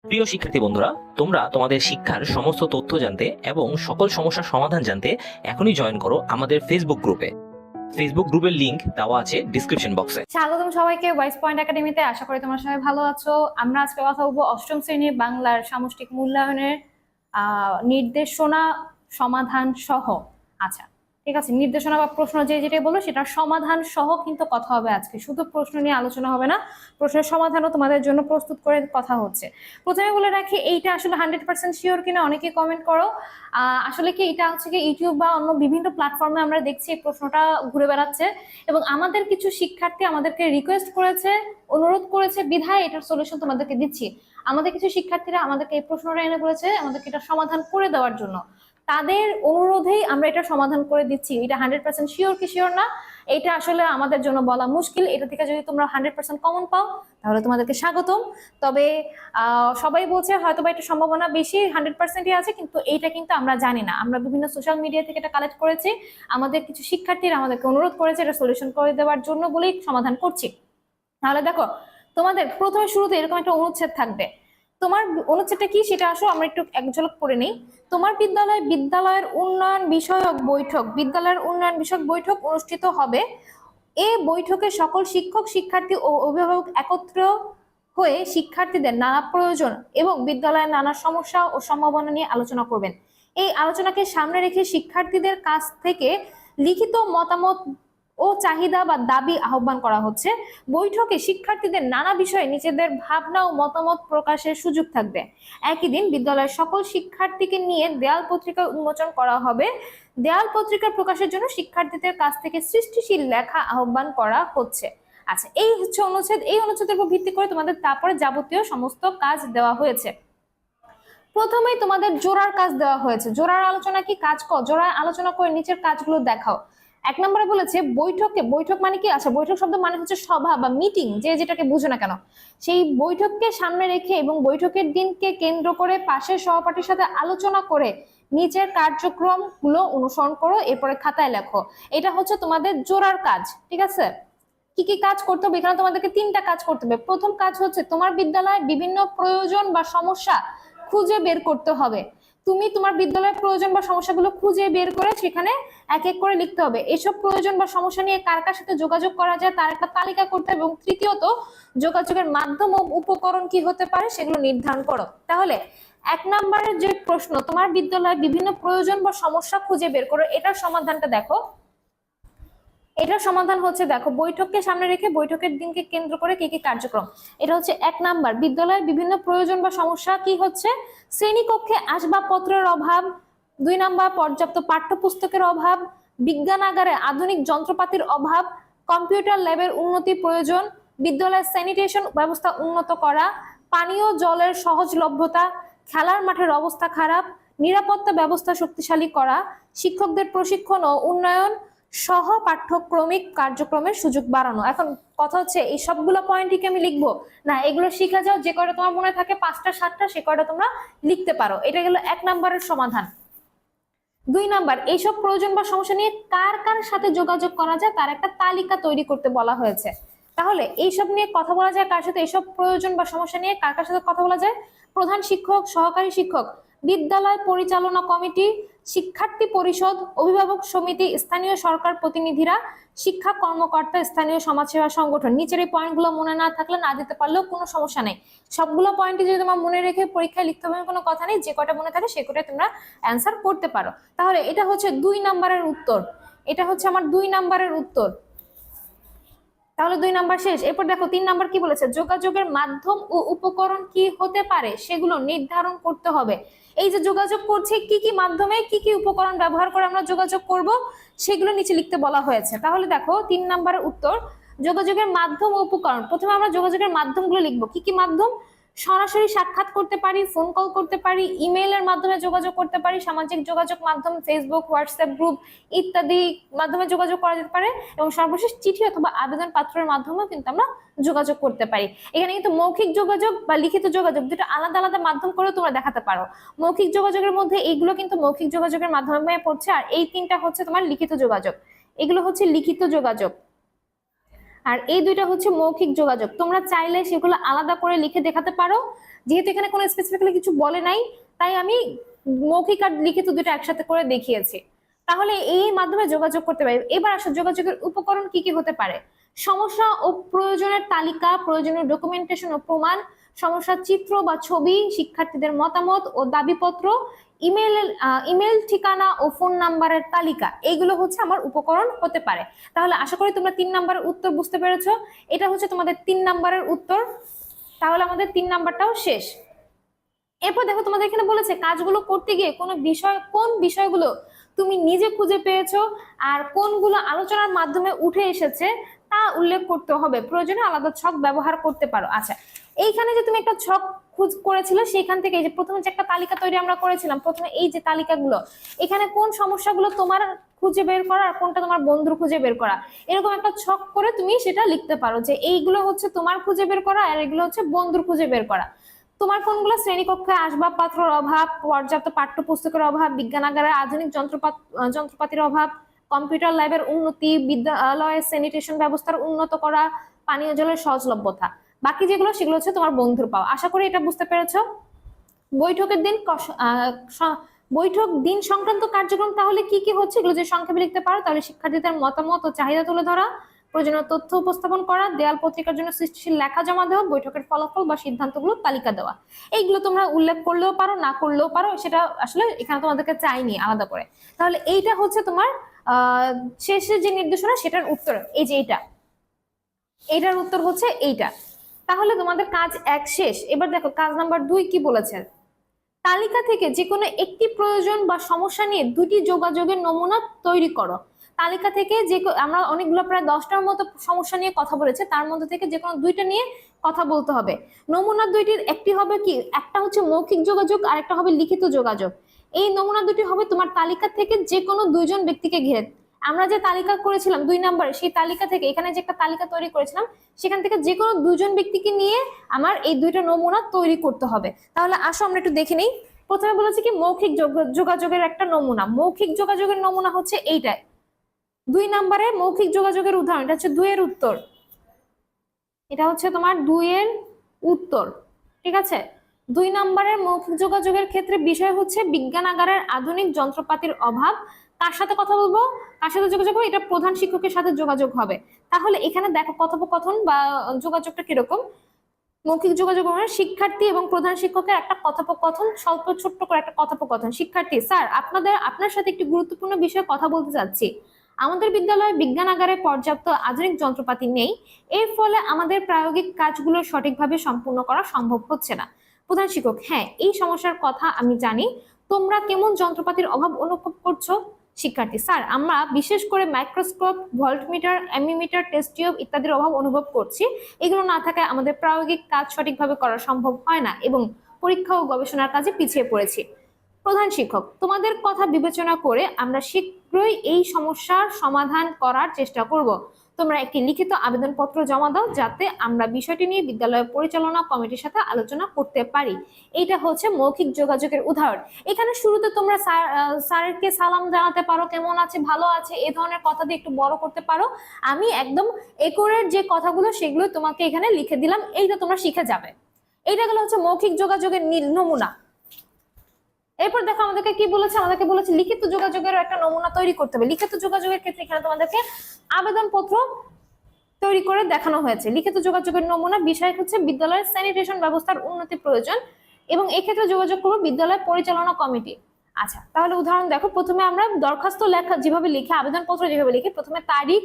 প্রিয় শিক্ষার্থী বন্ধুরা, তোমরা তোমাদের শিক্ষার সমস্ত তথ্য জানতে এবং সকল সমস্যার সমাধান জানতে এখনই জয়েন করো আমাদের ফেসবুক গ্রুপে। ফেসবুক গ্রুপের লিংক দেওয়া আছে ডিসক্রিপশন বক্সে। স্বাগতম সবাইকে ওয়াইস পয়েন্ট একাডেমিতে। আশা করি তোমরা সবাই ভালো আছো। আমরা আজকে কথা বলবো অষ্টম শ্রেণীর বাংলার সামষ্টিক মূল্যায়নের নির্দেশনা সমাধান সহ। আচ্ছা, ঠিক আছে, নির্দেশনা বা প্রশ্ন যেটাই বলো সেটা সমাধান সহ কিন্তু কথা হবে আজকে। শুধু প্রশ্ন নিয়ে আলোচনা হবে না, প্রশ্নের সমাধানও তোমাদের জন্য প্রস্তুত করে কথা হচ্ছে। প্রথমে বলে রাখি, এইটা আসলে 100% শিওর কিনা অনেকে কমেন্ট করো। আসলে কি এটা হচ্ছে কি ইউটিউব বা অন্য বিভিন্ন প্ল্যাটফর্মে আমরা দেখছি এই প্রশ্নটা ঘুরে বেড়াচ্ছে, এবং আমাদের কিছু শিক্ষার্থী আমাদেরকে রিকোয়েস্ট করেছে, অনুরোধ করেছে, বিধায় এটার সলিউশন তোমাদেরকে দিচ্ছি। আমাদের কিছু শিক্ষার্থীরা আমাদেরকে এই প্রশ্নটা এনে বলেছে আমাদেরকে এটা সমাধান করে দেওয়ার জন্য। তাদের অনুরোধেই আমরা এটা সমাধান করে দিচ্ছি। এটা 100% শিওর কি শিওর না, এটা আসলে আমাদের জন্য বলা মুশকিল। এটা থেকে যদি তোমরা 100% কমন পাও তাহলে তোমাদেরকে স্বাগতম। তবে সবাই বলছে হয়তো বা এটা সম্ভাবনা বেশি 100%ই আছে, কিন্তু এইটা কিন্তু আমরা জানি না। আমরা বিভিন্ন সোশ্যাল মিডিয়া থেকে এটা কালেক্ট করেছি। আমাদের কিছু শিক্ষার্থীরা আমাদেরকে অনুরোধ করেছে এটা সলিউশন করে দেওয়ার জন্য বলেই সমাধান করছি। তাহলে দেখো, তোমাদের প্রথমে শুরুতে এরকম একটা অনুচ্ছেদ থাকবে। তোমার অনুচ্ছেদটা কি সেটা আসো আমরা একটু এক ঝলক পড়ে নেই। তোমার বিদ্যালয়ের উন্নয়ন বিষয়ক বৈঠক অনুষ্ঠিত হবে। এই বৈঠকে সকল শিক্ষক, শিক্ষার্থী ও অভিভাবক একত্র হয়ে শিক্ষার্থীদের নানা প্রয়োজন এবং বিদ্যালয়ের নানা সমস্যা ও সম্ভাবনা নিয়ে আলোচনা করবেন। এই আলোচনাকে সামনে রেখে শিক্ষার্থীদের কাছ থেকে লিখিত মতামত ও চাহিদা বা দাবি আহ্বান করা হচ্ছে। বৈঠকে শিক্ষার্থীদের নানা বিষয়ে নিজেদের ভাবনা ও মতামত প্রকাশের সুযোগ থাকবে। একই দিন বিদ্যালয়ের সকল শিক্ষার্থীকে নিয়ে দেয়াল পত্রিকা উন্মোচন করা হবে। দেয়াল পত্রিকা প্রকাশের জন্য শিক্ষার্থীদের কাছ থেকে সৃষ্টিশীল লেখা আহ্বান করা হচ্ছে। আচ্ছা, এই হচ্ছে অনুচ্ছেদ। এই অনুচ্ছেদের উপর ভিত্তি করে তোমাদের তারপরে যাবতীয় সমস্ত কাজ দেওয়া হয়েছে। প্রথমেই তোমাদের জোড়ার কাজ দেওয়া হয়েছে। জোড়ার আলোচনা কি, কাজ কর, জোড়া আলোচনা করে নিচের কাজগুলো দেখাও। এক নম্বরে বলেছে বৈঠক মানে কি? আচ্ছা, বৈঠক শব্দ মানে হচ্ছে সভা বা মিটিং, যে যেটাকে বুঝো না কেন। সেই বৈঠককে সামনে রেখে এবং বৈঠকের দিনকে কেন্দ্র করে পাশের সহপাঠীর সাথে আলোচনা করে নিচের কার্যক্রম গুলো অনুসরণ করো, এরপরে খাতায় লেখো। এটা হচ্ছে তোমাদের জোড়ার কাজ, ঠিক আছে? কি কি কাজ করতে হবে? এখানে তোমাদেরকে 3টা কাজ করতে হবে। প্রথম কাজ হচ্ছে তোমার বিদ্যালয়ে বিভিন্ন প্রয়োজন বা সমস্যা খুঁজে বের করতে হবে। তুমি তোমার বিদ্যালয়ের প্রয়োজন বা সমস্যাগুলো খুঁজে বের করে সেখানে এক এক করে লিখতে হবে। এসব প্রয়োজন বা সমস্যা নিয়ে কার কার সাথে যোগাযোগ করা যায় তার একটা তালিকা করতে হবে, এবং তৃতীয়ত যোগাযোগের মাধ্যম ও উপকরণ কি হতে পারে সেগুলো নির্ধারণ করো। তাহলে 1 নম্বরের যে প্রশ্ন, তোমার বিদ্যালয়ে বিভিন্ন প্রয়োজন বা সমস্যা খুঁজে বের করো, এটার সমাধানটা দেখো। এটার সমাধান হচ্ছে, দেখো, বৈঠককে সামনে রেখে বৈঠকের দিনকে কেন্দ্র করে কি কি কার্যক্রম। এটা হচ্ছে 1 নাম্বার। বিদ্যালয়ের বিভিন্ন প্রয়োজন বা সমস্যা কি হচ্ছে? শ্রেণীকক্ষে আসবাবপত্রের অভাব। 2 নাম্বার, পর্যাপ্ত পাঠ্যপুস্তকের অভাব। বিজ্ঞানাগারে আধুনিক যন্ত্রপাতির অভাব। কম্পিউটার ল্যাবের উন্নতি প্রয়োজন। বিদ্যালয়ের স্যানিটেশন ব্যবস্থা উন্নত করা। পানীয় জলের সহজলভ্যতা। খেলার মাঠের অবস্থা খারাপ। নিরাপত্তা ব্যবস্থা শক্তিশালী করা। শিক্ষকদের প্রশিক্ষণ ও উন্নয়ন সহ পাঠ্যক্রমিক কার্যক্রমের সুযোগ বাড়ানো। এখন কথা হচ্ছে এই সবগুলো পয়েন্টই কি আমি লিখবো না, এগুলো শিখে যাও। যে কয়টা তোমার মনে থাকে 5টা 7টা সে কয়টা তোমরা লিখতে পারো। এটা গেল 1 নম্বরের সমাধান। 2 নাম্বার, এইসব প্রয়োজন বা সমস্যা নিয়ে কার কার সাথে যোগাযোগ করা যায় তার একটা তালিকা তৈরি করতে বলা হয়েছে। তাহলে এইসব নিয়ে কথা বলা যায় কার সাথে? এইসব প্রয়োজন বা সমস্যা নিয়ে কার কার সাথে কথা বলা যায়? প্রধান শিক্ষক, সহকারী শিক্ষক, বিদ্যালয় পরিচালনা কমিটি, শিক্ষার্থী পরিষদ, অভিভাবক সমিতি, স্থানীয় সরকার প্রতিনিধিরা, শিক্ষা কর্মকর্তা, স্থানীয় সমাজসেবা সংগঠন। নিচের এই পয়েন্টগুলো মনে না থাকলে না দিতে পারলেও কোনো সমস্যা নেই। সবগুলো পয়েন্টই যদি তোমার মনে রেখে পরীক্ষায় লিখতে হবে কোনো কথা নেই। যে কয়টা মনে থাকে সে কয়টা তোমরা অ্যান্সার করতে পারো। তাহলে এটা হচ্ছে 2 নাম্বারের উত্তর। এটা হচ্ছে আমার 2 নাম্বারের উত্তর। তাহলে 2 নাম্বার শেষ। এরপর দেখো 3 নাম্বার কি বলেছে? যোগাযোগের মাধ্যম ও উপকরণ কি হতে পারে সেগুলো নির্ধারণ করতে হবে। এই যে যোগাযোগ করছে, কি কি মাধ্যমে কি কি উপকরণ ব্যবহার করে আমরা যোগাযোগ করব সেগুলো নিচে লিখতে বলা হয়েছে। তাহলে দেখো 3 নাম্বারের উত্তর, যোগাযোগের মাধ্যম ও উপকরণ। প্রথমে আমরা যোগাযোগের মাধ্যমগুলো লিখবো। কি কি মাধ্যম? সরাসরি সাক্ষাৎ করতে পারি, ফোন কল করতে পারি, ইমেইলের মাধ্যমে যোগাযোগ করতে পারি, সামাজিক যোগাযোগ মাধ্যম ফেসবুক, হোয়াটসঅ্যাপ গ্রুপ ইত্যাদি মাধ্যমে যোগাযোগ করা যেতে পারে, এবং সর্বশেষ চিঠি অথবা আবেদন পত্রের মাধ্যমেও কিন্তু আমরা যোগাযোগ করতে পারি। এখানে কিন্তু মৌখিক যোগাযোগ বা লিখিত যোগাযোগ দুটো আলাদা আলাদা মাধ্যম করে তোমরা দেখাতে পারো। মৌখিক যোগাযোগের মধ্যে এইগুলো কিন্তু মৌখিক যোগাযোগের মাধ্যমে পড়ছে, আর এই 3টা হচ্ছে তোমার লিখিত যোগাযোগ। এগুলো হচ্ছে লিখিত যোগাযোগ। আর এই দুইটা হচ্ছে মৌখিক যোগাযোগ। তোমরা চাইলে সেগুলো আলাদা করে লিখে দেখাতে পারো, যেহেতু এখানে কোনো স্পেসিফিক্যালি কিছু বলে নাই তাই আমি মৌখিক আর লিখিত দুটো একসাথে করে দেখিয়েছি। তাহলে এই মাধ্যমে যোগাযোগ করতে পারি। এবার আসো যোগাযোগের উপকরণ কি কি হতে পারে। সমস্যা ও প্রয়োজনের তালিকা, প্রয়োজনীয় ডকুমেন্টেশন ও প্রমাণ, সমস্যার চিত্র বা ছবি, শিক্ষার্থীদের মতামত ও দাবিপত্র, ইমেল ঠিকানা ও ফোন নাম্বারের তালিকা, এইগুলো হচ্ছে আমার উপকরণ হতে পারে। তাহলে আশা করি তোমরা 3 নাম্বারের উত্তর বুঝতে পেরেছো। এটা হচ্ছে তোমাদের 3 নাম্বারের উত্তর। তাহলে আমাদের 3 নাম্বারটাও শেষ। এরপর দেখো তোমাদের এখানে বলেছে কাজগুলো করতে গিয়ে কোন বিষয়গুলো তুমি নিজে খুঁজে পেয়েছো আর কোনগুলো আলোচনার মাধ্যমে উঠে এসেছে তা উল্লেখ করতে হবে। প্রয়োজনে আলাদা ছক ব্যবহার করতে পারো। আচ্ছা, এইখানে যে তুমি একটা ছক করেছিলে সেখান থেকে এই যে প্রথমে যে একটা তালিকা তৈরি আমরা করেছিলাম, প্রথমে এই যে তালিকাগুলো, এখানে কোন সমস্যাগুলো তোমার খুঁজে বের করা আর কোনটা তোমার বন্ধুর খুঁজে বের করা, এরকম একটা ছক করে তুমি সেটা লিখতে পারো যে এইগুলো হচ্ছে তোমার খুঁজে বের করা আর এগুলো হচ্ছে বন্ধুর খুঁজে বের করা। তোমার কোনগুলো শ্রেণীকক্ষে আসবাবপত্রের অভাব, পর্যাপ্ত পাঠ্যপুস্তকের অভাব, বিজ্ঞানাগারের আধুনিক যন্ত্রপাতির অভাব, কম্পিউটার ল্যাবের উন্নতি, বিদ্যালয়ের স্যানিটেশন ব্যবস্থার উন্নত করা, পানীয় জলের সহজলভ্যতা। বাকি যেগুলো সেগুলো হচ্ছে তোমার বন্ধুর পাওয়া। আশা করি এটা বুঝতে পেরেছো। বৈঠক দিন সংক্রান্ত কার্যক্রম তাহলে কি কি হচ্ছে এগুলো যে সংক্ষেপে লিখতে পারো। তাহলে শিক্ষার্থীদের মতামত ও চাহিদা তুলে ধরা, প্রয়োজনীয় তথ্য উপস্থাপন করা, দেয়াল পত্রিকার জন্য সৃষ্টিশীল লেখা জমা দেওয়া, বৈঠকের ফলাফল বা সিদ্ধান্তগুলো তালিকা দেওয়া। এইগুলো তোমরা উল্লেখ করলেও পারো, না করলেও পারো, সেটা আসলে এখানে তোমাদেরকে চাইনি আলাদা করে। তাহলে এইটা হচ্ছে তোমার শেষের যে নির্দেশনা সেটার উত্তর এই যে এইটার উত্তর হচ্ছে এইটা। তাহলে তোমাদের কাজ 1 শেষ। এবার দেখো কাজ নাম্বার 2 কি বলেছে। তালিকা থেকে যে কোনো একটি প্রয়োজন বা সমস্যা নিয়ে 2টি যোগাযোগের নমুনা তৈরি করো। তালিকা থেকে আমরা অনেকগুলো প্রায় 10টার মতো সমস্যা নিয়ে কথা বলেছে, তার মধ্যে থেকে যে কোনো 2টা নিয়ে কথা বলতে হবে। নমুনা 2টির একটি হবে কি, একটা হচ্ছে মৌখিক যোগাযোগ আর একটা হবে লিখিত যোগাযোগ। এই নমুনা 2টি হবে তোমার তালিকা থেকে যে কোনো 2জন ব্যক্তিকে ঘিরে। আমরা যে তালিকা করেছিলাম 2 নম্বরে, সেই তালিকা থেকে এখানে যে একটা তালিকা তৈরি করেছিলাম সেখান থেকে যে কোনো 2জন ব্যক্তিকে নিয়ে আমার এই 2টা নমুনা তৈরি করতে হবে। তাহলে আসো আমরা একটু দেখে নিই। প্রথমে বলেছি কি মৌখিক যোগাযোগের একটা নমুনা। মৌখিক যোগাযোগের নমুনা হচ্ছে এইটা। 2 নম্বরে মৌখিক যোগাযোগের উদাহরণ, এটা হচ্ছে 2 এর উত্তর। এটা হচ্ছে তোমার 2 এর উত্তর, ঠিক আছে। 2 নম্বরের মৌখিক যোগাযোগের ক্ষেত্রে বিষয় হচ্ছে বিজ্ঞানাগারের আধুনিক যন্ত্রপাতির অভাব। কার সাথে কথা বলবো, কার সাথে যোগাযোগ হবে, এটা প্রধান শিক্ষকের সাথে যোগাযোগ হবে। তাহলে এখানে দেখো কথোপকথন বা যোগাযোগটা কিরকম। মৌখিক যোগাযোগ মানে শিক্ষার্থী এবং প্রধান শিক্ষকের একটা কথোপকথন, স্বল্প ছোট্ট করে একটা কথোপকথন। শিক্ষার্থী: স্যার, আপনার সাথে একটি গুরুত্বপূর্ণ বিষয়ে কথা বলতে চাচ্ছি। আমাদের বিদ্যালয়ে বিজ্ঞানাগারে পর্যাপ্ত আধুনিক যন্ত্রপাতি নেই, এর ফলে আমাদের প্রায়োগিক কাজগুলো সঠিকভাবে সম্পূর্ণ করা সম্ভব হচ্ছে না। প্রধান শিক্ষক: হ্যাঁ, এই সমস্যার কথা আমি জানি। তোমরা কেমন যন্ত্রপাতির অভাব অনুভব করছো? শিক্ষার্থী: স্যার, আমরা বিশেষ করে মাইক্রোস্কোপ, ভোল্টমিটার, অ্যামিমিটার, টেস্ট টিউব ইত্যাদির অভাব অনুভব করছি। এগুলো না থাকায় আমাদের প্রায়োগিক কাজ সঠিকভাবে করা সম্ভব হয় না এবং পরীক্ষা ও গবেষণার কাজে পিছিয়ে পড়েছি। প্রধান শিক্ষক: তোমাদের কথা বিবেচনা করে আমরা শীঘ্রই এই সমস্যার সমাধান করার চেষ্টা করব। তোমরা একটি লিখিত আবেদনপত্র জমা দাও যাতে আমরা বিষয়টি নিয়ে বিদ্যালয় পরিচালনা কমিটির সাথে আলোচনা করতে পারি। এইটা হচ্ছে মৌখিক যোগাযোগের উদাহরণ। এখানে শুরুতে তোমরা স্যারকে সালাম জানাতে পারো, কেমন আছে, ভালো আছে, এই ধরনের কথা দিয়ে একটু বড় করতে পারো। আমি একদম একরের যে কথাগুলো সেগুলো তোমাকে এখানে লিখে দিলাম, এইটা তোমরা শিখে যাবে। এইটা গেল হচ্ছে মৌখিক যোগাযোগের নমুনা। এরপর দেখো আমাদেরকে কি বলেছে, আমাদেরকে বলেছে লিখিত যোগাযোগের একটা নমুনা তৈরি করতে হবে। লিখিত যোগাযোগের ক্ষেত্রে এখানে তোমাদেরকে আবেদনপত্র তৈরি করে দেখানো হয়েছে। লিখিত যোগাযোগের নমুনা বিষয় হচ্ছে বিদ্যালয়ের স্যানিটেশন ব্যবস্থার উন্নতি প্রয়োজন এবং এক্ষেত্রে যোগাযোগ করবো বিদ্যালয় পরিচালনা কমিটি। আচ্ছা, তাহলে উদাহরণ দেখো। প্রথমে আমরা দরখাস্ত লেখা যেভাবে লিখি, আবেদনপত্র যেভাবে লিখি, প্রথমে তারিখ,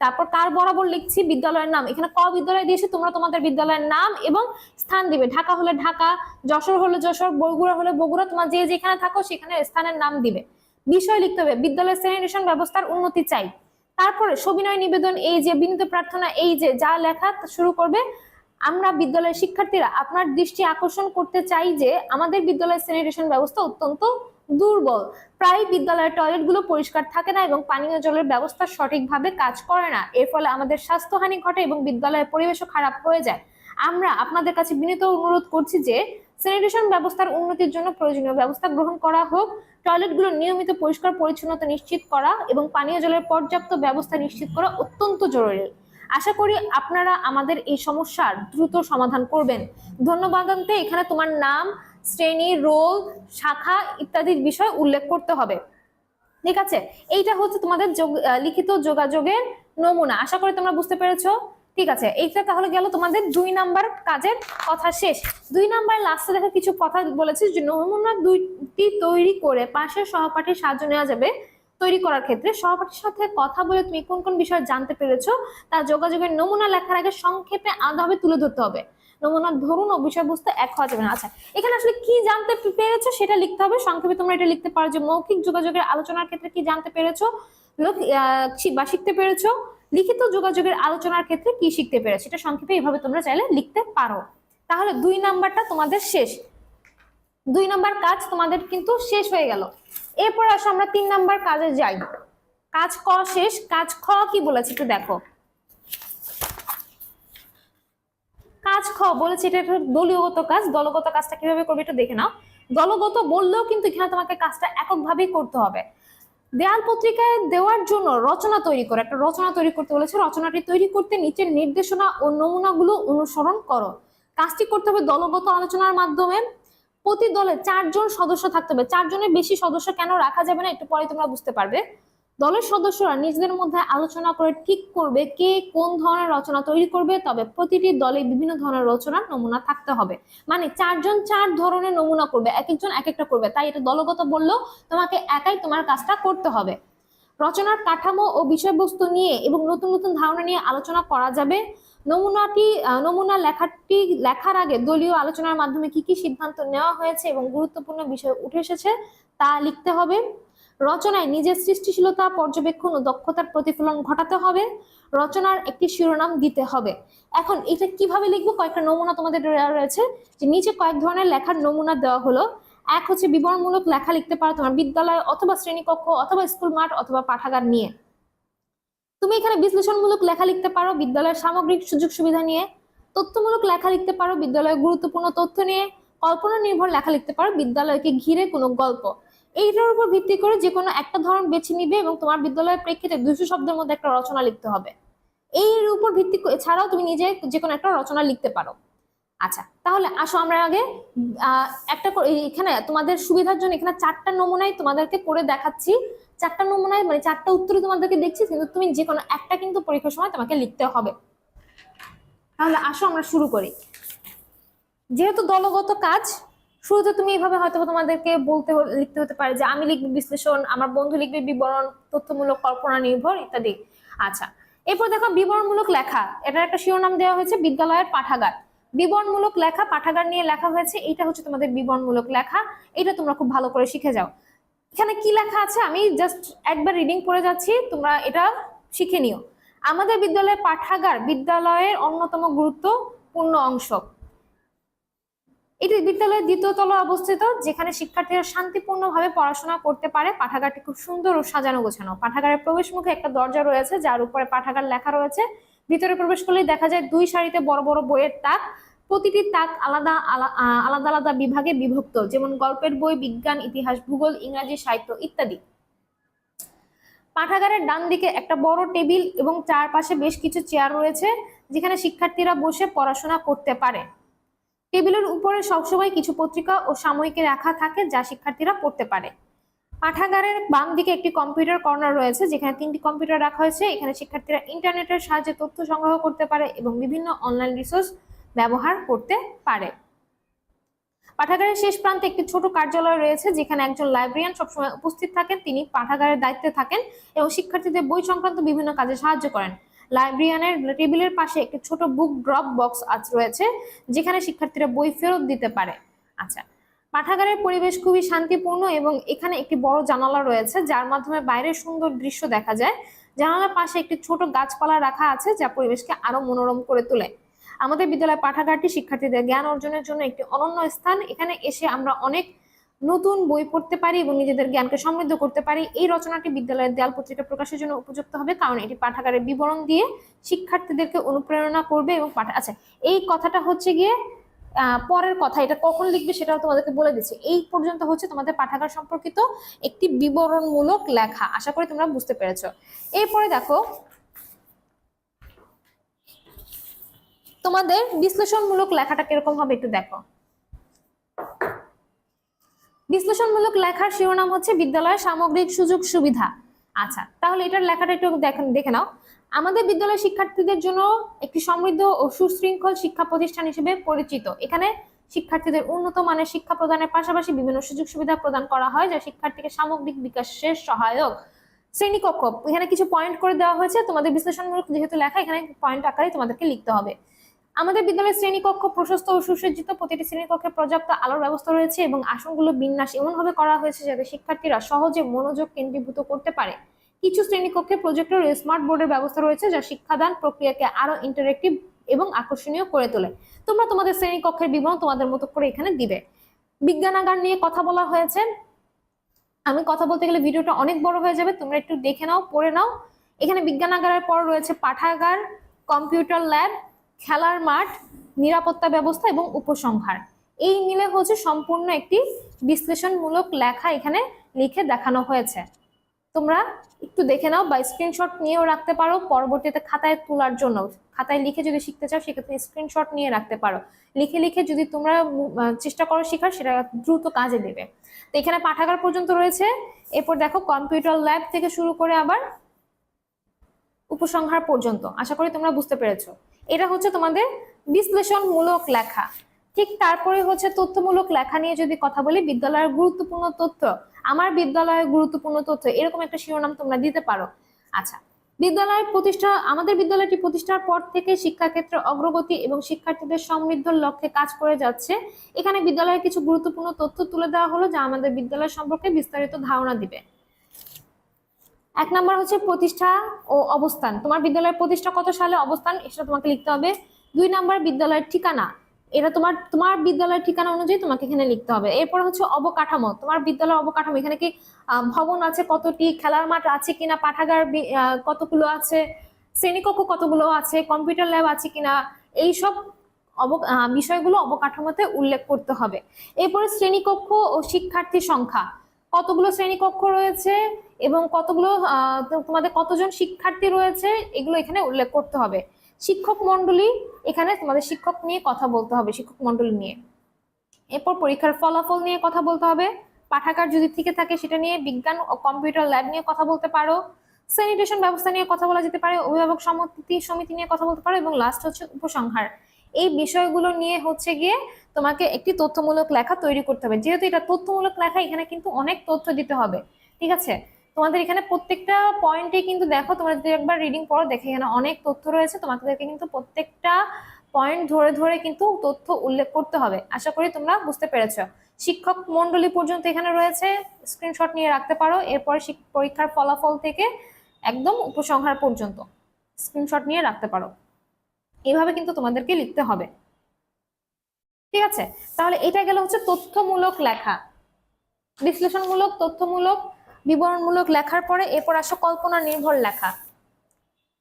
তারপর কার বরাবর লিখছি, বিদ্যালয়ের নাম, এখানে ক বিদ্যালয় দিয়েছে তোমরা তোমাদের বিদ্যালয়ের নাম এবং স্থান দিবে। ঢাকা হলে ঢাকা, যশোর হলে যশোর, বগুড়া হলে বগুড়া, তোমার যে যেখানে থাকো সেখানে স্থানের নাম দিবে। বিষয় লিখতে হবে বিদ্যালয়ের স্যানিটেশন ব্যবস্থার উন্নতি চাই। তারপরে সবিনয় নিবেদন, এই যে বিনীত প্রার্থনা, এই যে যা লেখা শুরু করবে। আমরা বিদ্যালয়ের শিক্ষার্থীরা আপনার দৃষ্টি আকর্ষণ করতে চাই যে আমাদের বিদ্যালয়ের স্যানিটেশন ব্যবস্থা অত্যন্ত দুর্বল। প্রায় বিদ্যালয়ের টয়লেটগুলো পরিষ্কার থাকে না এবং পানীয় জলের ব্যবস্থা সঠিকভাবে কাজ করে না। এর ফলে আমাদের স্বাস্থ্যহানি ঘটে এবং বিদ্যালয়ের পরিবেশও খারাপ হয়ে যায়। আমরা আপনাদের কাছে বিনীত অনুরোধ করছি যে স্যানিটেশন ব্যবস্থার উন্নতির জন্য প্রয়োজনীয় ব্যবস্থা গ্রহণ করা হোক। টয়লেটগুলো নিয়মিত পরিষ্কার পরিচ্ছন্নতা নিশ্চিত করা এবং পানীয় জলের পর্যাপ্ত ব্যবস্থা নিশ্চিত করা অত্যন্ত জরুরি। আশা করি আপনারা আমাদের এই সমস্যার দ্রুত সমাধান করবেন। ধন্যবাদ আনতে এখানে তোমার নাম, শ্রেণী, রোল, শাখা ইত্যাদির বিষয় উল্লেখ করতে হবে। ঠিক আছে, এইটা হচ্ছে তোমাদের লিখিত যোগাযোগের নমুনা। আশা করি তোমরা বুঝতে পেরেছো। ঠিক আছে, এইটা তাহলে গেল তোমাদের 2 নাম্বার কাজের কথা শেষ। 2 নাম্বার লাস্টে দেখো কিছু কথা বলেছি যে নমুনা 2টি তৈরি করে পাশের সহপাঠীর সাহায্য নেওয়া যাবে। তৈরি করার ক্ষেত্রে সহপাঠীর সাথে কথা বলে তুমি কোন কোন বিষয় জানতে পেরেছো তা যোগাযোগের নমুনা লেখার আগে সংক্ষেপে আলাদাভাবে তুলে ধরতে হবে। নমুনার ধরুন ও বিষয়বস্তু এক হওয়া যাবে না। আচ্ছা, এখানে আসলে কি জানতে পেরেছো সেটা লিখতে হবে। সংক্ষেপে তোমরা এটা লিখতে পারো যে মৌখিক যোগাযোগের আলোচনার ক্ষেত্রে কি জানতে পেরেছো বা শিখতে পেরেছো, লিখিত যোগাযোগের আলোচনার ক্ষেত্রে কি শিখতে পেরেছো, এটা সংক্ষেপে এইভাবে তোমরা চাইলে লিখতে পারো। তাহলে 2 নাম্বারটা তোমাদের শেষ। 2 নাম্বার কাজ তোমাদের কিন্তু শেষ হয়ে গেল। এরপর আসো আমরা 3 নাম্বার কাজে যাই। কাজ ক শেষ, কাজ খ কি বলেছে একটু দেখো। কাজ খ বলেছে এটা একটা দলীয়গত কাজ। দলগত কাজটা কিভাবে করবে একটু দেখে নাও। দলগত বললেও কিন্তু এখানে তোমাকে কাজটা এককভাবেই করতে হবে। দেয়াল পত্রিকায় দেওয়ার জন্য রচনা তৈরি করো। একটা রচনা তৈরি করতে বলেছে, রচনাটি তৈরি করতে নিচের নির্দেশনা ও নমুনাগুলো অনুসরণ করো। কাজটি করতে হবে দলগত আলোচনার মাধ্যমে। প্রতি দলে 4 জন সদস্য থাকতে হবে। 4 জনের বেশি সদস্য কেন রাখা যাবে না একটু পরে তোমরা বুঝতে পারবে। দলের সদস্যরা নিজেদের মধ্যে আলোচনা করে ঠিক করবে কে কোন ধরনের রচনা তৈরি করবে। তবে প্রতিটি দলে বিভিন্ন ধরনের রচনার নমুনা থাকতে হবে। মানে 4 জন 4 ধরনের নমুনা করবে, এক একজন এক একটা করবে। তাই এটা দলগত বললেও তোমাকে একাই তোমার কাজটা করতে হবে। রচনার কাঠামো ও বিষয়বস্তু নিয়ে এবং নতুন নতুন ধারণা নিয়ে আলোচনা করা যাবে। নমুনা লেখাটি লেখার আগে দলীয় আলোচনার মাধ্যমে কি কি সিদ্ধান্ত নেওয়া হয়েছে এবং গুরুত্বপূর্ণ বিষয় উঠে এসেছে তা লিখতে হবে। রচনায় নিজের সৃষ্টিশীলতা, পর্যবেক্ষণ ও দক্ষতার প্রতিফলন ঘটাতে হবে। রচনার একটি শিরোনাম দিতে হবে। এখন এটা কিভাবে লিখবো, কয়েকটা নমুনা তোমাদের দেওয়া রয়েছে। যে নিচে কয়েক ধরনের লেখার নমুনা দেওয়া হলো। এক হচ্ছে বিবরণমূলক লেখা লিখতে পারো তোমার বিদ্যালয় অথবা শ্রেণীকক্ষ অথবা স্কুল মাঠ অথবা পাঠাগার নিয়ে। তুমি এখানে বিশ্লেষণমূলক লেখা লিখতে পারো বিদ্যালয়ের সামগ্রিক সুযোগ সুবিধা নিয়ে। তথ্যমূলক লেখা লিখতে পারো বিদ্যালয়ের গুরুত্বপূর্ণ তথ্য নিয়ে। কল্পনা নির্ভর লেখা লিখতে পারো বিদ্যালয়কে ঘিরে কোনো গল্প। এইটার উপর ভিত্তি করে যে কোনো একটা ধরন বেছে নিবে এবং তোমার বিদ্যালয়ের প্রেক্ষিতে 200 শব্দের মধ্যে একটা রচনা লিখতে হবে। এর উপর ভিত্তি ছাড়াও তুমি নিজে যে কোনো একটা রচনা লিখতে পারো। আচ্ছা, তাহলে আসো আমরা আগে একটা এখানে তোমাদের সুবিধার জন্য এখানে 4টা নমুনাই তোমাদেরকে করে দেখাচ্ছি। 4টা নমুনায় মানে 4টা উত্তরই তোমাদেরকে দেখছি, কিন্তু তুমি যে কোনো একটা কিন্তু পরীক্ষার সময় তোমাকে লিখতে হবে। তাহলে আসো আমরা শুরু করি। যেহেতু দলগত কাজ, শুরুতে তুমি এইভাবে হয়তো তোমাদেরকে লিখতে হতে পারে যে আমি লিখবি বিশ্লেষণ, আমার বন্ধু লিখবে বিবরণ, তথ্যমূলক, কল্পনা নির্ভর ইত্যাদি। আচ্ছা, এরপর দেখো বিবরণমূলক লেখা। এটার একটা শিরোনাম দেওয়া হয়েছে বিদ্যালয়ের পাঠাগার। বিবরণমূলক লেখা পাঠাগার নিয়ে লেখা হয়েছে। এটা হচ্ছে তোমাদের বিবরণমূলক লেখা। এটা তোমরা খুব ভালো করে শিখে যাও। এখানে কি লেখা আছে আমি জাস্ট একবার রিডিং করে যাচ্ছি, তোমরা এটা শিখে নিও। আমাদের বিদ্যালয়ের পাঠাগার বিদ্যালয়ের অন্যতম গুরুত্বপূর্ণ অংশ। এটি বিদ্যালয়ের 2য় তলায় অবস্থিত, যেখানে শিক্ষার্থীরা শান্তিপূর্ণভাবে পড়াশোনা করতে পারে। পাঠাগারটি খুব সুন্দর ও সাজানো গোছানো। পাঠাগারের প্রবেশ মুখে একটা দরজা রয়েছে যার উপরে পাঠাগার লেখা রয়েছে। ভিতরে প্রবেশ করলেই দেখা যায় 2 সারিতে বড় বড় বইয়ের তাক। প্রতিটি তাক আলাদা আলাদা বিভাগে বিভক্ত, যেমন গল্পের বই, বিজ্ঞান, ইতিহাস, ভূগোল, ইংরেজি, সাহিত্য ইত্যাদি। পাঠাগারের ডান দিকে একটা বড় টেবিল এবং চারপাশে বেশ কিছু চেয়ার রয়েছে, যেখানে শিক্ষার্থীরা বসে পড়াশোনা করতে পারে। টেবিলের উপরে সবসময় কিছু পত্রিকা ও সাময়িকী রাখা থাকে যা শিক্ষার্থীরা পড়তে পারে। পাঠাগারের বাম দিকে একটি কম্পিউটার কর্নার রয়েছে, যেখানে 3টি কম্পিউটার রাখা হয়েছে। এখানে শিক্ষার্থীরা ইন্টারনেটের সাহায্যে তথ্য সংগ্রহ করতে পারে এবং বিভিন্ন অনলাইন রিসোর্স ব্যবহার করতে পারে। পাঠাগারের শেষ প্রান্তে একটি ছোট কার্যালয় রয়েছে, যেখানে একজন লাইব্রেরিয়ান সবসময় উপস্থিত থাকেন। তিনি পাঠাগারের দায়িত্বে থাকেন এবং শিক্ষার্থীদের বই সংক্রান্ত বিভিন্ন কাজে সাহায্য করেন। লাইব্রেরিয়ানের টেবিলের পাশে একটি ছোট বুক ড্রপ বক্স রয়েছে, যেখানে শিক্ষার্থীরা বই ফেরত দিতে পারে। আচ্ছা, পাঠাগারের পরিবেশ খুবই শান্তিপূর্ণ এবং এখানে একটি বড় জানালা রয়েছে, যার মাধ্যমে বাইরের সুন্দর দৃশ্য দেখা যায়। জানালার পাশে একটি ছোট গাছপালা রাখা আছে, যা পরিবেশকে আরো মনোরম করে তোলে। আমাদের বিদ্যালয় পাঠাগারটি শিক্ষার্থীদের জ্ঞান অর্জনের জন্য একটি অনন্য স্থান। এখানে এসে আমরা অনেক নতুন বই পড়তে পারি এবং নিজেদের জ্ঞানকে সমৃদ্ধ করতে পারি। এই রচনাটি বিদ্যালয়ের দেয়াল পত্রিকা প্রকাশের জন্য উপযুক্ত হবে, কারণ এটি পাঠাগারের বিবরণ দিয়ে শিক্ষার্থীদেরকে অনুপ্রেরণা করবে এবং আচ্ছা, এই কথাটা হচ্ছে গিয়ে পরের কথা। এটা কখন লিখবে সেটাও তোমাদেরকে বলে দিচ্ছি। এই পর্যন্ত হচ্ছে তোমাদের পাঠাগার সম্পর্কিত একটি বিবরণমূলক লেখা। আশা করি তোমরা বুঝতে পেরেছো। এরপরে দেখো তোমাদের বিশ্লেষণমূলক লেখাটা কিরকম হবে একটু দেখো। বিশ্লেষণমূলক লেখার শিরোনাম হচ্ছে বিদ্যালয়ের সামগ্রিক সুযোগ সুবিধা। আচ্ছা, তাহলে এটার লেখাটা একটু দেখে নাও। আমাদের বিদ্যালয় শিক্ষার্থীদের জন্য একটি সমৃদ্ধ ও সুশৃঙ্খল শিক্ষা প্রতিষ্ঠান হিসেবে পরিচিত। এখানে শিক্ষার্থীদের উন্নত মানের শিক্ষা প্রদানের পাশাপাশি বিভিন্ন সুযোগ সুবিধা প্রদান করা হয় যা শিক্ষার্থীকে সামগ্রিক বিকাশের সহায়ক। শ্রেণীকক্ষ, এখানে কিছু পয়েন্ট করে দেওয়া হয়েছে, তোমাদের বিশ্লেষণমূলক যেহেতু লেখা এখানে পয়েন্ট আকারে তোমাদেরকে লিখতে হবে। আমাদের বিদ্যালয়ের শ্রেণীকক্ষ প্রশস্ত ও সুসজ্জিত, প্রতিটি শ্রেণীকক্ষে পর্যাপ্ত আলোর ব্যবস্থা রয়েছে এবং আসনগুলো বিন্যাস এমনভাবে করা হয়েছে যাতে শিক্ষার্থীরা সহজে মনোযোগ কেন্দ্রীভূত করতে পারে। কিছু শ্রেণীকক্ষে প্রজেক্টর ও স্মার্ট বোর্ডের ব্যবস্থা রয়েছে যা শিক্ষাদান প্রক্রিয়াকে আরো ইন্টারেক্টিভ এবং আকর্ষণীয় করে তোলে। তোমরা তোমাদের শ্রেণীকক্ষের বিবরণ তোমাদের মতো করে এখানে দিবে। বিজ্ঞানাগার নিয়ে কথা বলা হয়েছে। আমি কথা বলতে গেলে ভিডিওটা অনেক বড় হয়ে যাবে, তোমরা একটু দেখে নাও, পড়ে নাও। এখানে বিজ্ঞানাগারের পর রয়েছে পাঠাগার, কম্পিউটার ল্যাব, খেলার মাঠ, নিরাপত্তা ব্যবস্থা এবং উপসংহার। এই মিলে হচ্ছে সম্পূর্ণ একটি বিশ্লেষণমূলক লেখা এখানে লিখে দেখানো হয়েছে। তোমরা একটু দেখে নাও বা স্ক্রিনশট নিয়েও রাখতে পারো পরবর্তীতে খাতায় তোলার জন্য। খাতায় লিখে যদি শিখতে চাও সেক্ষেত্রে স্ক্রিনশট নিয়ে রাখতে পারো। লিখে লিখে যদি তোমরা চেষ্টা করো শেখার, সেটা দ্রুত কাজে দেবে। তো এখানে পাঠাগার পর্যন্ত রয়েছে। এরপর দেখো কম্পিউটার ল্যাব থেকে শুরু করে আবার উপসংহার পর্যন্ত। আশা করি তোমরা বুঝতে পেরেছো। এটা হচ্ছে তোমাদের বিশ্লেষণমূলক লেখা। ঠিক তারপরে হচ্ছে তথ্যমূলক লেখা নিয়ে যদি কথা বলি, বিদ্যালয়ের গুরুত্বপূর্ণ তথ্য, আমার বিদ্যালয়ের গুরুত্বপূর্ণ তথ্য, এরকম একটা শিরোনাম তোমরা দিতে পারো। আচ্ছা, আমাদের বিদ্যালয়টি প্রতিষ্ঠার পর থেকে শিক্ষাক্ষেত্রে অগ্রগতি এবং শিক্ষার্থীদের সমৃদ্ধির লক্ষ্যে কাজ করে যাচ্ছে। এখানে বিদ্যালয়ের কিছু গুরুত্বপূর্ণ তথ্য তুলে দেওয়া হলো যা আমাদের বিদ্যালয় সম্পর্কে বিস্তারিত ধারণা দিবে। 1 নম্বর হচ্ছে প্রতিষ্ঠা ও অবস্থান, তোমার বিদ্যালয়ের প্রতিষ্ঠা কত সালে, অবস্থান সেটা তোমাকে লিখতে হবে। 2 নম্বর বিদ্যালয়ের ঠিকানা, এটা তোমার বিদ্যালয়ের ঠিকানা অনুযায়ী তোমাকে এখানে লিখতে হবে। এরপর হচ্ছে অবকাঠামো, তোমার বিদ্যালয়ের অবকাঠামো, এখানে কি ভবন আছে কতটি, খেলার মাঠ আছে কিনা, পাঠাগার কতগুলো আছে, শ্রেণীকক্ষ কতগুলো আছে, কম্পিউটার ল্যাব আছে কিনা, এইসব বিষয়গুলো অবকাঠামোতে উল্লেখ করতে হবে। এরপরে শ্রেণীকক্ষ ও শিক্ষার্থী সংখ্যা, কতগুলো শ্রেণীকক্ষ রয়েছে এবং কতগুলো তোমাদের কতজন শিক্ষার্থী রয়েছে এগুলো এখানে উল্লেখ করতে হবে। শিক্ষক মন্ডলী, এখানে তোমাদের শিক্ষক নিয়ে কথা বলতে হবে, শিক্ষক মন্ডলী নিয়ে। এরপর পরীক্ষার ফলাফল নিয়ে কথা বলতে হবে। পাঠাগার যদি থেকে থাকে সেটা নিয়ে, বিজ্ঞান ও কম্পিউটার ল্যাব নিয়ে কথা বলতে পারো, স্যানিটেশন ব্যবস্থা নিয়ে কথা বলা যেতে পারে, অভিভাবক সমিতি নিয়ে কথা বলতে পারো এবং লাস্ট হচ্ছে উপসংহার। এই বিষয়গুলো নিয়ে হচ্ছে গিয়ে তোমাকে একটি তথ্যমূলক লেখা তৈরি করতে হবে। যেহেতু এটা তথ্যমূলক লেখা, এখানে কিন্তু অনেক তথ্য দিতে হবে, ঠিক আছে। তোমাদের এখানে প্রত্যেকটা পয়েন্টে কিন্তু দেখো, তোমরা যদি একবার রিডিং পড়ো দেখে এখানে অনেক তথ্য রয়েছে, তোমাদেরকে কিন্তু প্রত্যেকটা পয়েন্ট ধরে ধরে কিন্তু তথ্য উল্লেখ করতে হবে। আশা করি তোমরা বুঝতে পেরেছো। শিক্ষক মন্ডলী পর্যন্ত এখানে রয়েছে, স্ক্রিনশট নিয়ে রাখতে পারো। এরপর পরীক্ষার ফলাফল থেকে একদম উপসংহার পর্যন্ত স্ক্রিনশট নিয়ে রাখতে পারো। এইভাবে কিন্তু তোমাদেরকে লিখতে হবে, ঠিক আছে। তাহলে এটা গেল হচ্ছে তথ্যমূলক লেখা, বিশ্লেষণমূলক, তথ্যমূলক, বিবরণমূলক লেখার পরে এরপর আসো কল্পনা নির্ভর লেখা।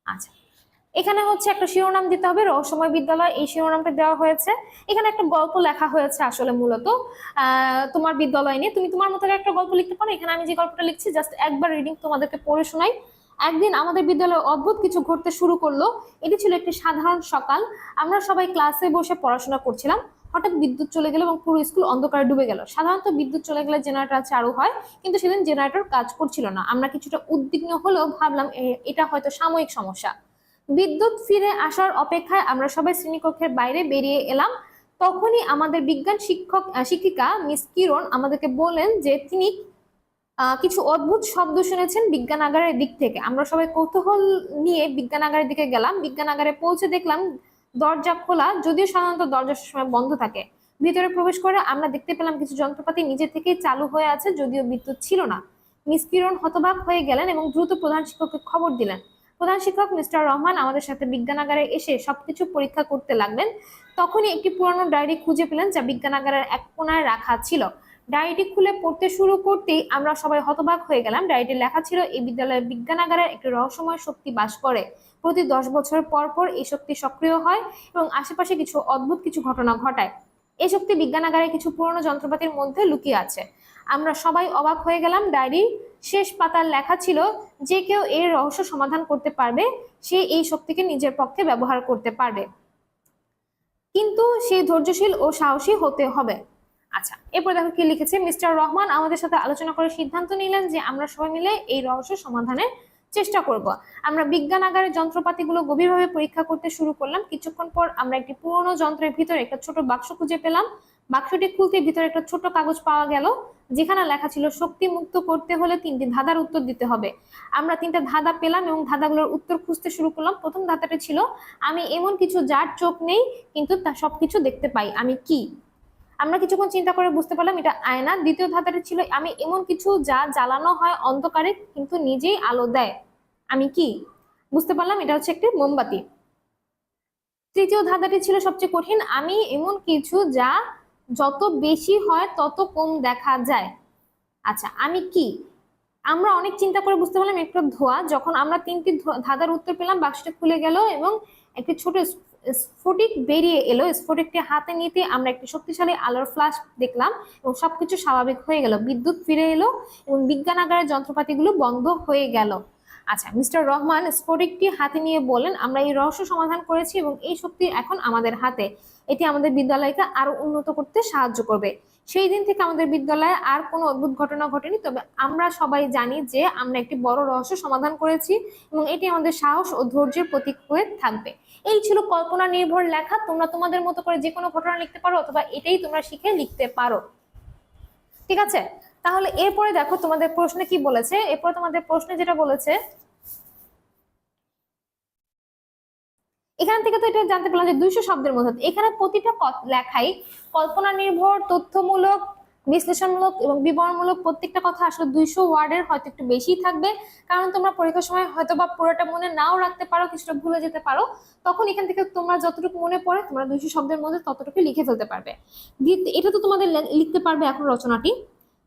আচ্ছা, এখানে হচ্ছে একটা শিরোনাম দিতে হবে, রহস্যময় বিদ্যালয়, এই শিরোনামটা দেওয়া হয়েছে। এখানে একটা গল্প লেখা হয়েছে আসলে মূলত তোমার বিদ্যালয় নিয়ে। তুমি তোমার মতো একটা গল্প লিখতে পারো। এখানে আমি যে গল্পটা লিখছি জাস্ট একবার রিডিং তোমাদেরকে পড়ে শোনাই। একদিন আমাদের বিদ্যালয়ে অদ্ভুত কিছু ঘটতে শুরু করলো। এটি ছিল একটি সাধারণ সকাল। আমরা সবাই ক্লাসে বসে পড়াশোনা করছিলাম। হঠাৎ বিদ্যুৎ চলে গেল এবং পুরো স্কুল অন্ধকারে ডুবে গেল। সাধারণত বিদ্যুৎ চলে গেলে জেনারেটর চালু হয়, কিন্তু সেদিন জেনারেটর কাজ করছিল না। আমরা কিছুটা উদ্বিগ্ন হলেও ভাবলাম এটা হয়তো সাময়িক সমস্যা। বিদ্যুৎ ফিরে আসার অপেক্ষায় আমরা সবাই শ্রেণীকক্ষের বাইরে বেরিয়ে এলাম। তখনই আমাদের বিজ্ঞান শিক্ষিকা মিস কিরণ আমাদেরকে বললেন যে তিনি কিছু অদ্ভুত শব্দ শুনেছেন বিজ্ঞানাগারের দিক থেকে। আমরা সবাই কৌতূহল নিয়ে বিজ্ঞানাগারের দিকে গেলাম। বিজ্ঞানাগারে পৌঁছে দেখলাম দরজা খোলা, যদিও সাধারণত দরজা সময় বন্ধ থাকে। ভিতরে প্রবেশ করে আমরা দেখতে পেলাম কিছু যন্ত্রপাতি নিজে থেকেই চালু হয়ে আছে, যদিও বিদ্যুৎ ছিল না। মিস কিরণ হতবাক হয়ে গেলেন এবং দ্রুত প্রধান শিক্ষককে খবর দিলেন। প্রধান শিক্ষক মিস্টার রহমান আমাদের সাথে বিজ্ঞানাগারে এসে সবকিছু পরীক্ষা করতে লাগলেন। তখনই একটি পুরানো ডায়েরি খুঁজে পেলেন যা বিজ্ঞানাগারের এক কোণায় রাখা ছিল। ডায়েরিটি খুলে পড়তে শুরু করতেই আমরা সবাই হতবাক হয়ে গেলাম। ডায়েরিতে লেখা ছিল, এই বিদ্যালয়ের বিজ্ঞানাগারে একটি রহস্যময় শক্তি বাস করে। প্রতি 10 বছর পর পর এই শক্তি সক্রিয় হয় এবং আশেপাশে কিছু অদ্ভুত কিছু ঘটনা ঘটায়। এই শক্তি বিজ্ঞানাগারে কিছু পুরনো যন্ত্রপাতির মধ্যে লুকিয়ে আছে। আমরা সবাই অবাক হয়ে গেলাম। ডায়েরি শেষ পাতার লেখা ছিল, যে কেউ এর রহস্য সমাধান করতে পারবে সে এই শক্তিকে নিজের পক্ষে ব্যবহার করতে পারবে। কিন্তু সেই ধৈর্যশীল ও সাহসী হতে হবে। আচ্ছা, এরপর দেখো কি লিখেছে, মিস্টার রহমান আমাদের সাথে আলোচনা করে সিদ্ধান্ত নিলেন যে আমরা সবাই মিলে এই রহস্য সমাধানের চেষ্টা করব। আমরা বিজ্ঞানাগারের যন্ত্রপাতিগুলো গভীরভাবে পরীক্ষা করতে শুরু করলাম। কিছুক্ষণ পর আমরা একটি পুরনো যন্ত্রের ভিতরে একটা ছোট বাক্স খুঁজে পেলাম। বাক্সটি খুলতে ভিতরে একটা ছোট কাগজ পাওয়া গেল, যেখানে লেখা ছিল শক্তি মুক্ত করতে হলে 3টি ধাঁধার উত্তর দিতে হবে। আমরা 3টা ধাঁধা পেলাম এবং ধাঁধাগুলোর উত্তর খুঁজতে শুরু করলাম। প্রথম ধাঁধাটি ছিল, আমি এমন কিছু যার চোখ নেই কিন্তু তা সবকিছু দেখতে পাই, আমি কি? আমরা কিছুক্ষণ চিন্তা করে বুঝতে পারলাম এটা আয়না। দ্বিতীয় ধাঁধাটি ছিল, আমি এমন কিছু যা জ্বালানো হয় অন্ধকারে কিন্তু নিজেই আলো দেয়, আমি কি? বুঝতে পারলাম এটা হচ্ছে একটি মোমবাতি। তৃতীয় ধাঁধাটি ছিল সবচেয়ে কঠিন, আমি এমন কিছু যা যত বেশি হয় তত কম দেখা যায়, আচ্ছা আমি কি? আমরা অনেক চিন্তা করে বুঝতে পারলাম একটা ধোঁয়া। যখন আমরা 3টি ধাঁধার উত্তর পেলাম, বাক্সটা খুলে গেল এবং একটি ছোট স্ফটিক বেরিয়ে এলো। স্ফটিকটি হাতে নিতে আমরা একটি শক্তিশালী আলোর ফ্ল্যাশ দেখলাম এবং সবকিছু স্বাভাবিক হয়ে গেল। বিদ্যুৎ ফিরে এলো এবং বিজ্ঞানাগারের যন্ত্রপাতিগুলো বন্ধ হয়ে গেল। আচ্ছা, মিস্টার রহমান স্ফটিকটি হাতে নিয়ে বললেন, আমরা এই রহস্য সমাধান করেছি এবং এই শক্তি এখন আমাদের হাতে। এটি আমাদের বিদ্যালয়কে আরো উন্নত করতে সাহায্য করবে। সেই দিন থেকে আমাদের বিদ্যালয়ে আর কোনো অদ্ভুত ঘটনা ঘটেনি, তবে আমরা সবাই জানি যে আমরা একটি বড় রহস্য সমাধান করেছি এবং এটি আমাদের সাহস ও ধৈর্যের প্রতীক হয়ে থাকবে। এই ছিল কল্পনা নির্ভর লেখা। তোমরা তোমাদের মতো করে যে কোনো ঘটনা লিখতে পারো অথবা এটাই তোমরা শিখে লিখতে পারো। ঠিক আছে, তাহলে এরপরে দেখো তোমাদের প্রশ্নে কি বলেছে। এরপর তোমাদের প্রশ্নে যেটা বলেছে, এখান থেকে তো এটা জানতে পারলাম যে 200 শব্দের মধ্যে এখানে প্রতিটা লেখাই কল্পনা নির্ভর, তথ্যমূলক, বিশ্লেষণমূলক এবং বিবরণমূলক। প্রত্যেকটা কথা আসলে 200 ওয়ার্ডের হয়তো একটু বেশি থাকবে, কারণ তোমরা পরীক্ষার সময় হয়তো বা পুরোটা মনে নাও রাখতে পারো, কিছুটা ভুলে যেতে পারো। তখন এখান থেকে তোমরা যতটুকু মনে পড়ে তোমরা 200 শব্দের মধ্যে ততটুকু লিখে ফেলতে পারবে। এটা তো তোমাদের লিখতে পারবে এখন রচনাটি।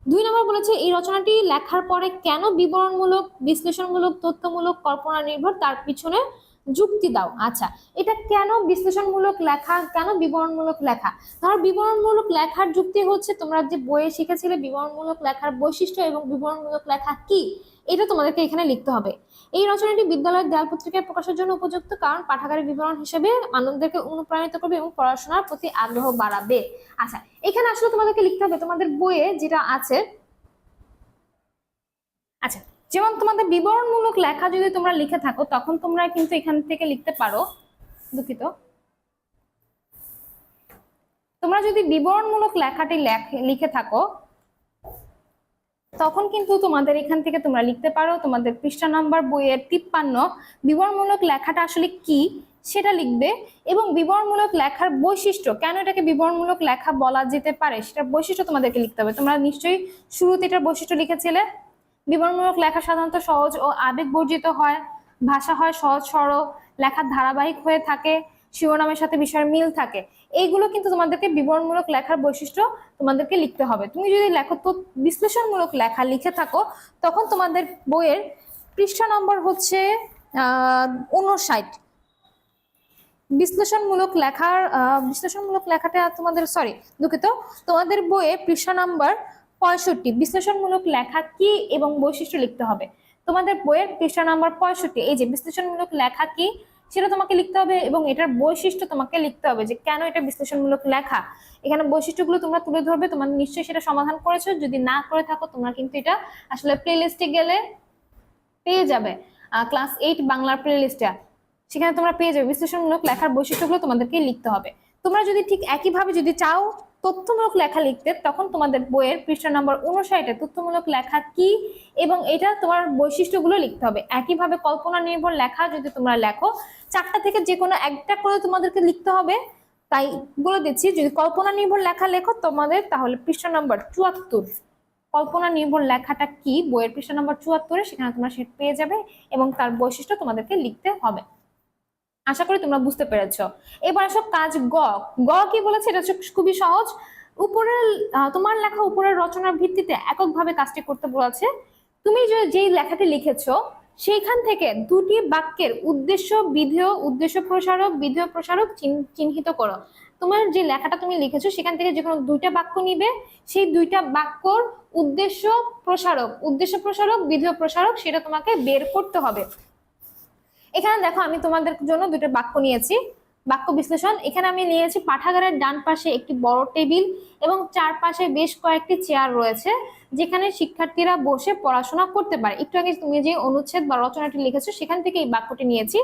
2 নম্বর বলেছে, এই রচনাটি লেখার পরে কেন বিবরণমূলক, বিশ্লেষণমূলক, তথ্যমূলক, কল্পনা নির্ভর তার পিছনে যুক্তি দাও। আচ্ছা, এটা কেন বিশ্লেষণমূলক লেখা, কেন বিবরণমূলক লেখা? ধরো বিবরণমূলক লেখার যুক্তি হচ্ছে তোমরা যে বইয়ে শিখেছিলে বিবরণমূলক লেখার বৈশিষ্ট্য এবং বিবরণমূলক লেখা কি, এটা তোমাদেরকে এখানে লিখতে হবে। এই রচনাটি বিদ্যালয়ের দেয়াল পত্রিকায় প্রকাশের জন্য উপযুক্ত, কারণ পাঠাগারের বিবরণ হিসেবে মানবদেরকে অনুপ্রাণিত করবে এবং পড়াশোনার প্রতি আগ্রহ বাড়াবে। আচ্ছা, এখানে আসলে তোমাদেরকে লিখতে হবে তোমাদের বইয়ে যেটা আছে। আচ্ছা, যেমন তোমাদের বিবরণমূলক লেখা যদি তোমরা লিখে থাকো তখন তোমরা কিন্তু এখান থেকে লিখতে পারো, দুঃখিত, তোমরা যদি বিবরণমূলক লেখাটি লিখে থাকো তখন কিন্তু তোমাদের এখান থেকে তোমরা লিখতে পারো তোমাদের পৃষ্ঠা নাম্বার বইয়ের 53 বিবরণমূলক লেখাটা আসলে কি সেটা লিখবে এবং বিবরণমূলক লেখার বৈশিষ্ট্য, কেন এটাকে বিবরণমূলক লেখা বলা যেতে পারে সেটার বৈশিষ্ট্য তোমাদেরকে লিখতে হবে। তোমরা নিশ্চয়ই শুরুতে এটার বৈশিষ্ট্য লিখেছিলে। বিবরণমূলক লেখা সাধারণত সহজ ও আবেগ বর্জিত হয়, ভাষা হয় সহজ সরল, লেখার ধারাবাহিক হয়ে থাকে, শিরোনামের সাথে বিষয়ের মিল থাকে। এইগুলো কিন্তু তোমাদেরকে বিবরণমূলক লেখার বৈশিষ্ট্য তোমাদেরকে লিখতে হবে। তুমি যদি লেখো তো বিশ্লেষণমূলক লেখা লিখে থাকো তখন তোমাদের বইয়ের পৃষ্ঠা নম্বর হচ্ছে 59। বিশ্লেষণমূলক লেখাটা তোমাদের দুঃখিত, তোমাদের বইয়ে পৃষ্ঠা নাম্বার 65 বিশ্লেষণমূলক লেখা কি এবং বৈশিষ্ট্য লিখতে হবে। তোমাদের বইয়ের পৃষ্ঠা নাম্বার 65 এই যে বিশ্লেষণমূলক লেখা কি সেটা তোমাকে লিখতে হবে এবং এটার বৈশিষ্ট্য তোমাকে লিখতে হবে যে কেন এটা বিশ্লেষণমূলক লেখা। এখানে বৈশিষ্ট্যগুলো তোমরা তুলে ধরবে, তোমরা নিশ্চয়ই সেটা সমাধান করেছো। যদি না করে থাকো তোমরা কিন্তু এটা আসলে প্লেলিস্টে গেলে পেয়ে যাবে, ক্লাস 8 বাংলার প্লেলিস্টে, সেখানে তোমরা পেয়ে যাবে বিশ্লেষণমূলক লেখার বৈশিষ্ট্যগুলো তোমাদেরকে লিখতে হবে। তোমরা যদি ঠিক একইভাবে যদি চাও তথ্যমূলক লেখা লিখতে তখন তোমাদের বইয়ের পৃষ্ঠা নম্বর 59 তথ্যমূলক লেখা কি এবং এটা তোমার বৈশিষ্ট্যগুলো লিখতে হবে। একইভাবে কল্পনা নির্ভর লেখা যদি তোমরা লেখো 4টা থেকে যে কোনো একটা করে তোমাদেরকে লিখতে হবে। তাই বলে দিচ্ছি, যদি কল্পনা নির্ভর লেখা লেখো তোমাদের তাহলে পৃষ্ঠা নম্বর 74 কল্পনা নির্ভর লেখাটা কি বইয়ের পৃষ্ঠা নম্বর 74 সেখানে তোমরা সেটা পেয়ে যাবে এবং তার বৈশিষ্ট্য তোমাদেরকে লিখতে হবে। আশা করি তোমরা বুঝতে পেরেছো। এবার আসো কাজ গ। গ কি বলেছে, এটা হচ্ছে খুবই সহজ। উপরের তোমার লেখা উপরের রচনার ভিত্তিতে এককভাবে কাজটি করতে বলেছে। তুমি যেই লেখাটি লিখেছো সেইখান থেকে 2টি বাক্যের উদ্দেশ্য বিধেয়, উদ্দেশ্য প্রসারক, বিধেয় প্রসারক চিহ্নিত করো। তোমার যে লেখাটা তুমি লিখেছো সেখান থেকে যে কোনো 2টা বাক্য নিবে, সেই 2টা বাক্যর উদ্দেশ্য প্রসারক, বিধেয় প্রসারক সেটা তোমাকে বের করতে হবে। এখানে দেখো আমি তোমাদের জন্য 2টা বাক্য নিয়েছি। বাক্য বিশ্লেষণ, এখানে আমি নিয়েছি পাঠাগারের ডান পাশে একটি বড় টেবিল এবং চারপাশে বেশ কয়েকটি চেয়ার রয়েছে যেখানে শিক্ষার্থীরা বসে পড়াশোনা করতে পারে। একটু আগে তুমি যে অনুচ্ছেদ বা রচনাটি লিখেছো সেখান থেকে এই বাক্যটি নিয়েছি।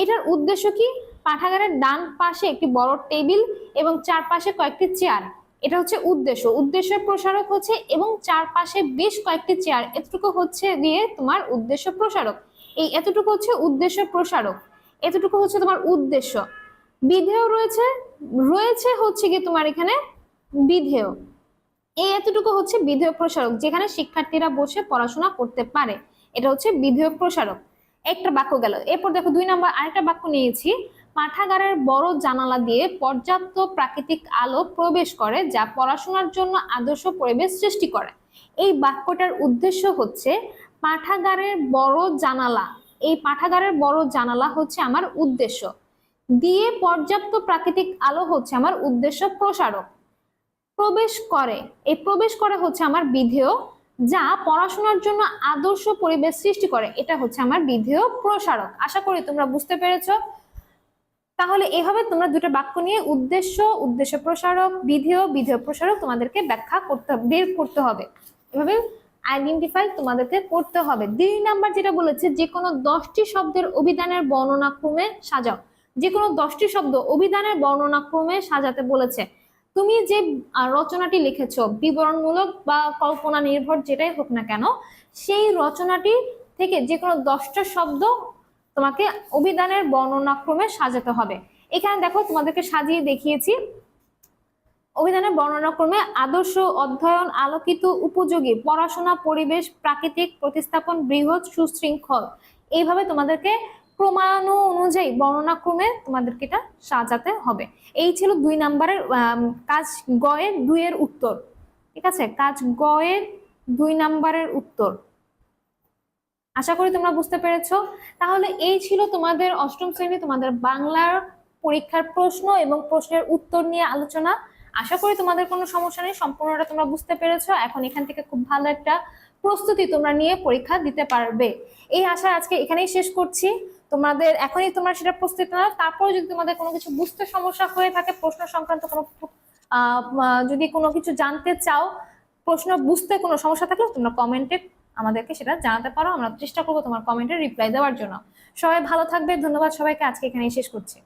এটার উদ্দেশ্য কি? পাঠাগারের ডান পাশে একটি বড় টেবিল এবং চারপাশে কয়েকটি চেয়ার, এটা হচ্ছে উদ্দেশ্য। উদ্দেশ্যের প্রসারক হচ্ছে এবং চারপাশে বেশ কয়েকটি চেয়ার, এতটুকু হচ্ছে দিয়ে তোমার উদ্দেশ্য প্রসারক। এই এতটুকু হচ্ছে উদ্দেশ্য প্রসারক, এতটুকু হচ্ছে তোমার উদ্দেশ্য। বিধেয় রয়েছে, রয়েছে হচ্ছে কি তোমার এখানে বিধেয়, এই এতটুকু হচ্ছে বিধেয় প্রসারক, যেখানে শিক্ষার্থীরা বসে পড়াশোনা করতে পারে, এটা হচ্ছে বিধেয় প্রসারক। একটা বাক্য গেল। এরপর দেখো 2 নম্বর আরেকটা বাক্য নিয়েছি, পাঠাগারের বড় জানালা দিয়ে পর্যাপ্ত প্রাকৃতিক আলো প্রবেশ করে যা পড়াশোনার জন্য আদর্শ পরিবেশ সৃষ্টি করে। এই বাক্যটার উদ্দেশ্য হচ্ছে পাঠাগারের বড় জানালা, এই পাঠাগারের বড় জানালা হচ্ছে আমার উদ্দেশ্য, দিয়ে পর্যাপ্ত প্রাকৃতিক আলো হচ্ছে আমার উদ্দেশ্য প্রসারক। প্রবেশ করে, এই প্রবেশ করে হচ্ছে আমার বিধেয়, যা পড়াশোনার জন্য আদর্শ পরিবেশ সৃষ্টি করে, এটা হচ্ছে আমার বিধেয় প্রসারক। আশা করি তোমরা বুঝতে পেরেছো। তাহলে এভাবে তোমরা দুটো বাক্য নিয়ে উদ্দেশ্য, উদ্দেশ্য প্রসারক, বিধেয়, বিধেয় প্রসারক তোমাদেরকে ব্যাখ্যা করতে, বের করতে হবে। এভাবে আইডেন্টিফাই তোমাদেরকে করতে হবে। 2 নাম্বার যেটা বলেছে, যে কোনো 10টি শব্দের অভিধানের বর্ণনা ক্রমে সাজাও। যে কোনো 10টি শব্দ অভিধানের বর্ণনা ক্রমে সাজাতে বলেছে। তুমি যে রচনাটি লিখেছো, বিবরণমূলক বা কল্পনা নির্ভর যেটাই হোক না কেন, সেই রচনাটি থেকে যে কোনো 10টা শব্দ তোমাকে অভিধানের বর্ণনাক্রমে সাজাতে হবে। এখানে দেখো তোমাদেরকে সাজিয়ে দেখিয়েছি। অভিধানের বর্ণনাক্রমে আদর্শ, অধ্যয়ন, আলোকিত, উপযোগী, পড়াশোনা, পরিবেশ, প্রাকৃতিক, প্রতিস্থাপন, বৃহৎ, সুশৃঙ্খল, এইভাবে তোমাদেরকে ক্রমাণু অনুযায়ী বর্ণনাক্রমে তোমাদেরকে এটা সাজাতে হবে। এই ছিল 2 নাম্বারের কাজ গ এর 2 এর উত্তর। ঠিক আছে, কাজ গ এর 2 নাম্বারের উত্তর। আশা করি তোমরা বুঝতে পেরেছো। তাহলে এই ছিল তোমাদের অষ্টম শ্রেণী তোমাদের বাংলার পরীক্ষার প্রশ্ন এবং প্রশ্নের উত্তর নিয়ে আলোচনা। আশা করি তোমাদের কোনো সমস্যা নেই, সম্পূর্ণটা তোমরা বুঝতে পেরেছো। এখন এখান থেকে খুব ভালো একটা প্রস্তুতি তোমরা নিয়ে পরীক্ষা দিতে পারবে, এই আশা আজকে এখানেই শেষ করছি। তোমাদের এখনই তোমরা সেটা প্রস্তুতি নাও। তারপরে যদি তোমাদের কোনো কিছু বুঝতে সমস্যা হয়ে থাকে, প্রশ্ন সংক্রান্ত কোনো যদি কোনো কিছু জানতে চাও, প্রশ্ন বুঝতে কোনো সমস্যা থাকলে তোমরা কমেন্টে আমাদেরকে সেটা জানাতে পারো। আমরা চেষ্টা করবো তোমার কমেন্টে রিপ্লাই দেওয়ার জন্য। সবাই ভালো থাকবে, ধন্যবাদ সবাইকে, আজকে এখানেই শেষ করছি।